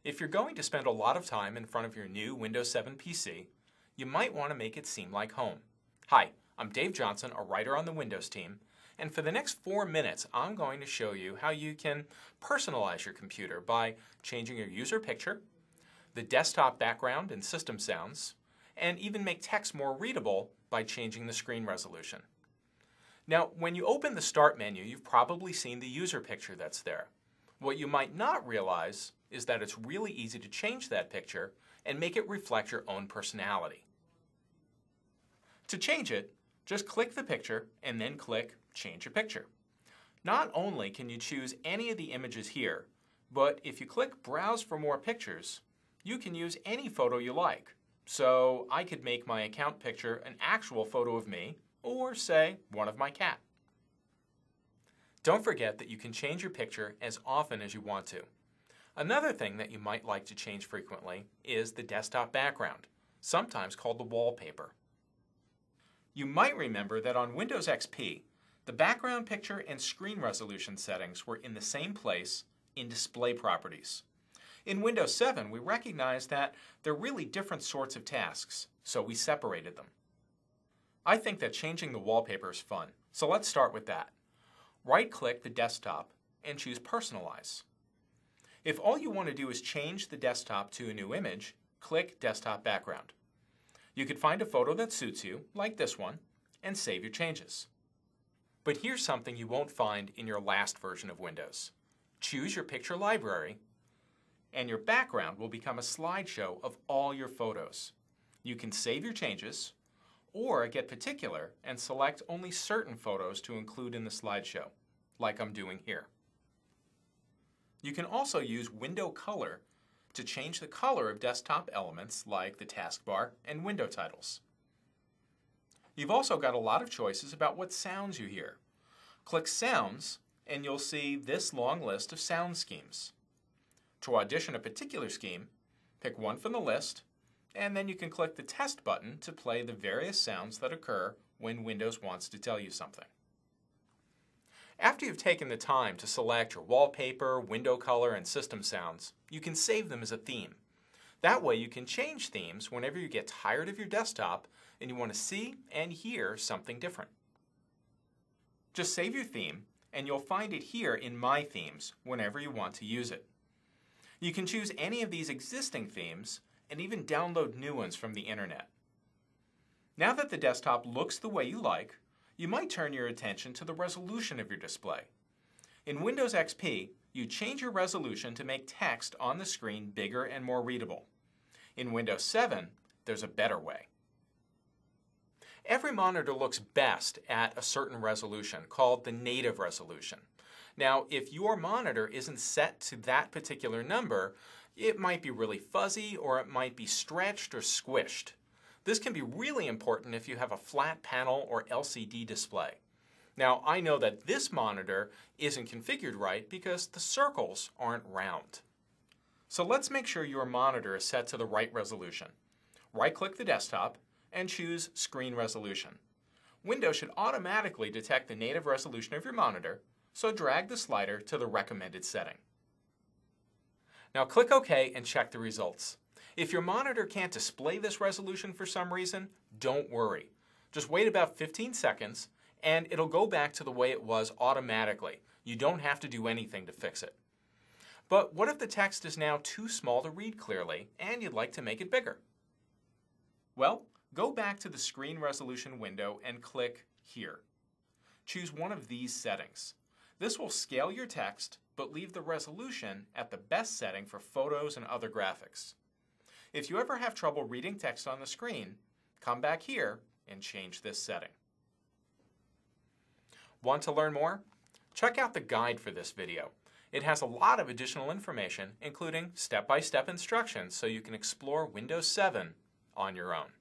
If you're going to spend a lot of time in front of your new Windows 7 PC, you might want to make it seem like home. Hi, I'm Dave Johnson, a writer on the Windows team, and for the next 4 minutes I'm going to show you how you can personalize your computer by changing your user picture, the desktop background and system sounds, and even make text more readable by changing the screen resolution. Now, when you open the Start menu, you've probably seen the user picture that's there. What you might not realize is that it's really easy to change that picture and make it reflect your own personality. To change it, just click the picture and then click Change Your Picture. Not only can you choose any of the images here, but if you click Browse for more pictures, you can use any photo you like. So I could make my account picture an actual photo of me, or say, one of my cat. Don't forget that you can change your picture as often as you want to. Another thing that you might like to change frequently is the desktop background, sometimes called the wallpaper. You might remember that on Windows XP, the background picture and screen resolution settings were in the same place in Display Properties. In Windows 7, we recognized that they're really different sorts of tasks, so we separated them. I think that changing the wallpaper is fun, so let's start with that. Right-click the desktop and choose Personalize. If all you want to do is change the desktop to a new image, click Desktop Background. You could find a photo that suits you, like this one, and save your changes. But here's something you won't find in your last version of Windows. Choose your picture library, and your background will become a slideshow of all your photos. You can save your changes, or get particular and select only certain photos to include in the slideshow, like I'm doing here. You can also use Window Color to change the color of desktop elements like the taskbar and window titles. You've also got a lot of choices about what sounds you hear. Click Sounds and you'll see this long list of sound schemes. To audition a particular scheme, pick one from the list, and then you can click the Test button to play the various sounds that occur when Windows wants to tell you something. After you've taken the time to select your wallpaper, window color, and system sounds, you can save them as a theme. That way you can change themes whenever you get tired of your desktop and you want to see and hear something different. Just save your theme and you'll find it here in My Themes whenever you want to use it. You can choose any of these existing themes and even download new ones from the internet. Now that the desktop looks the way you like, you might turn your attention to the resolution of your display. In Windows XP, you change your resolution to make text on the screen bigger and more readable. In Windows 7, there's a better way. Every monitor looks best at a certain resolution called the native resolution. Now, if your monitor isn't set to that particular number, it might be really fuzzy or it might be stretched or squished. This can be really important if you have a flat panel or LCD display. Now, I know that this monitor isn't configured right because the circles aren't round. So let's make sure your monitor is set to the right resolution. Right-click the desktop and choose Screen Resolution. Windows should automatically detect the native resolution of your monitor, so drag the slider to the recommended setting. Now click OK and check the results. If your monitor can't display this resolution for some reason, don't worry. Just wait about 15 seconds and it'll go back to the way it was automatically. You don't have to do anything to fix it. But what if the text is now too small to read clearly and you'd like to make it bigger? Well, go back to the screen resolution window and click here. Choose one of these settings. This will scale your text but leave the resolution at the best setting for photos and other graphics. If you ever have trouble reading text on the screen, come back here and change this setting. Want to learn more? Check out the guide for this video. It has a lot of additional information, including step-by-step instructions so you can explore Windows 7 on your own.